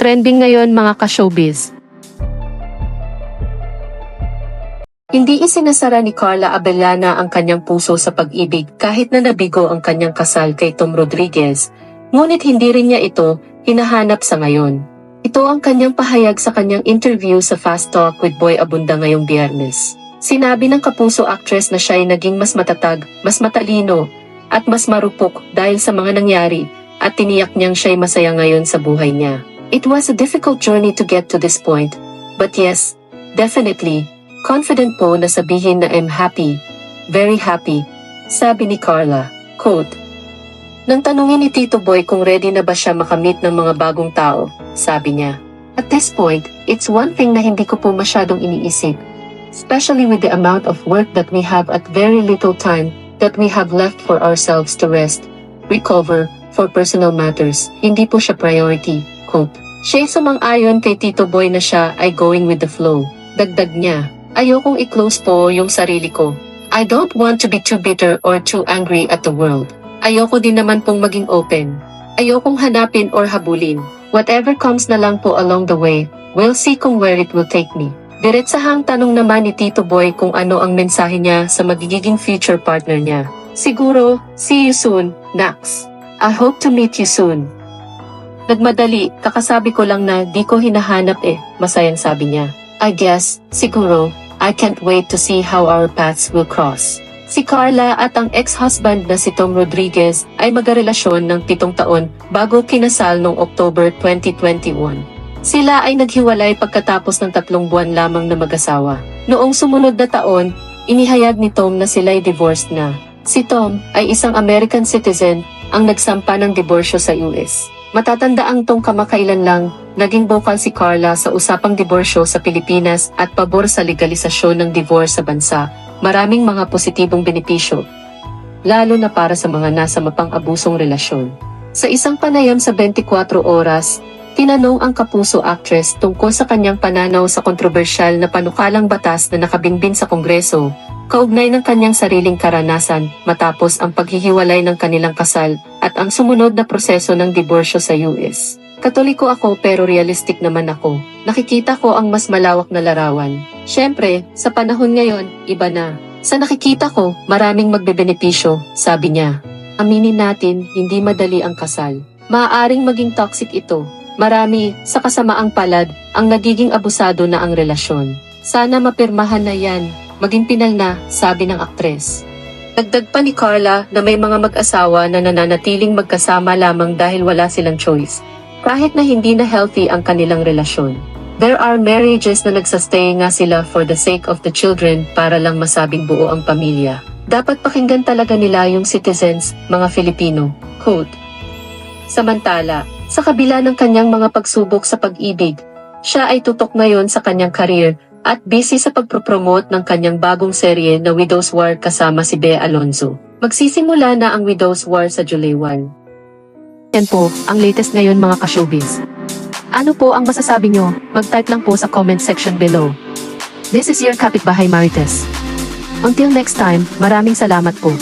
Trending ngayon mga ka-showbiz. Hindi isinasara ni Carla Abellana ang kanyang puso sa pag-ibig kahit na nabigo ang kanyang kasal kay Tom Rodriguez, ngunit hindi rin niya ito hinahanap sa ngayon. Ito ang kanyang pahayag sa kanyang interview sa Fast Talk with Boy Abunda ngayong Biyernes. Sinabi ng kapuso actress na siya ay naging mas matatag, mas matalino, at mas marupok dahil sa mga nangyari at tiniyak niyang siya'y masaya ngayon sa buhay niya. It was a difficult journey to get to this point, but yes, definitely, confident po na sabihin na I'm happy, very happy, sabi ni Carla. Quote, nang tanungin ni Tito Boy kung ready na ba siya makamit ng mga bagong tao, sabi niya, at this point, it's one thing na hindi ko po masyadong iniisip. Especially with the amount of work that we have at very little time that we have left for ourselves to rest, recover, for personal matters, hindi po siya priority. Quote, siya'y sumang-ayon kay Tito Boy na siya ay going with the flow. Dagdag niya, ayokong i-close po yung sarili ko. I don't want to be too bitter or too angry at the world. Ayoko din naman pong maging open. Ayokong hanapin or habulin. Whatever comes na lang po along the way, we'll see kung where it will take me. Diretsahang tanong naman ni Tito Boy kung ano ang mensahe niya sa magiging future partner niya. Siguro, see you soon, Nax. I hope to meet you soon. Nagmadali, kakasabi ko lang na di ko hinahanap masayang sabi niya. I guess, siguro, I can't wait to see how our paths will cross. Si Carla at ang ex-husband na si Tom Rodriguez ay magkarelasyon ng 7 taon bago kinasal noong October 2021. Sila ay naghiwalay pagkatapos ng 3 buwan lamang na mag-asawa. Noong sumunod na taon, inihayag ni Tom na sila'y divorced na. Si Tom ay isang American citizen ang nagsampa ng diborsyo sa US. Matatandaang tong kamakailan lang, naging bokal si Carla sa usapang diborsyo sa Pilipinas at pabor sa legalisasyon ng divorce sa bansa. Maraming mga positibong benepisyo, lalo na para sa mga nasa mapang-abusong relasyon. Sa isang panayam sa 24 oras, tinanong ang kapuso actress tungkol sa kanyang pananaw sa kontrobersyal na panukalang batas na nakabinbin sa Kongreso, kaugnay ng kanyang sariling karanasan matapos ang paghihiwalay ng kanilang kasal at ang sumunod na proseso ng diborsyo sa US. Katoliko ako pero realistic naman ako. Nakikita ko ang mas malawak na larawan. Siyempre, sa panahon ngayon, iba na. Sa nakikita ko, maraming magbebenepisyo, sabi niya. Aminin natin, hindi madali ang kasal. Maaaring maging toxic ito. Marami, sa kasamaang palad, ang nagiging abusado na ang relasyon. Sana mapirmahan na yan, maging pinal na, sabi ng aktres. Dagdag pa ni Carla na may mga mag-asawa na nananatiling magkasama lamang dahil wala silang choice. Kahit na hindi na healthy ang kanilang relasyon. There are marriages na nagsastay nga sila for the sake of the children para lang masabing buo ang pamilya. Dapat pakinggan talaga nila yung citizens, mga Filipino. Quote, samantala, sa kabila ng kanyang mga pagsubok sa pag-ibig, siya ay tutok ngayon sa kanyang career at busy sa pagpropromote ng kanyang bagong serye na Widow's War kasama si Bea Alonzo. Magsisimula na ang Widow's War sa July 1. Yan po, ang latest ngayon mga ka-showbiz. Ano po ang masasabi nyo? Mag-type lang po sa comment section below. This is your Kapitbahay Marites. Until next time, maraming salamat po.